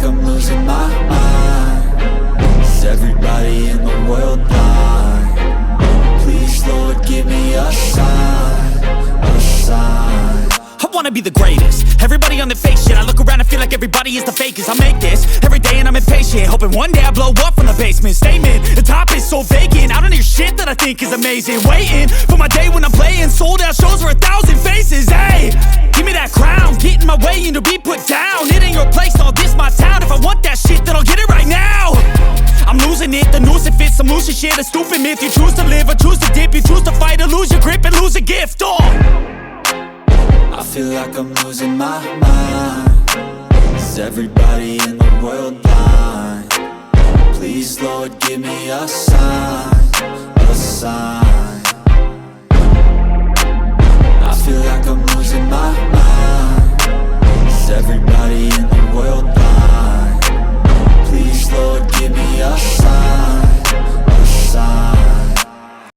like I'm losing my mind. Is everybody in the world blind? Please, Lord, give me a sign, a sign. I wanna be the greatest. Everybody on the fake shit. I look around and feel like everybody is the fakest. I make this every day and I'm impatient, hoping one day I blow up from the basement. Statement, the top is so vacant. I don't hear shit that I think is amazing. Waiting for my day when I'm playing sold out shows for 1,000 faces. Hey, give me that crown, get in my way and to be put down. It ain't your place, all this my town. If I want that shit, then I'll get it right now. I'm losing it, the noose it fits. I'm losing shit, a stupid myth. You choose to live or choose to dip. You choose to fight or lose your grip and lose a gift. I feel like I'm losing my mind. Is everybody in the world blind? Please, Lord, give me a sign, a sign. I feel like I'm losing my mind. Is everybody in the world blind?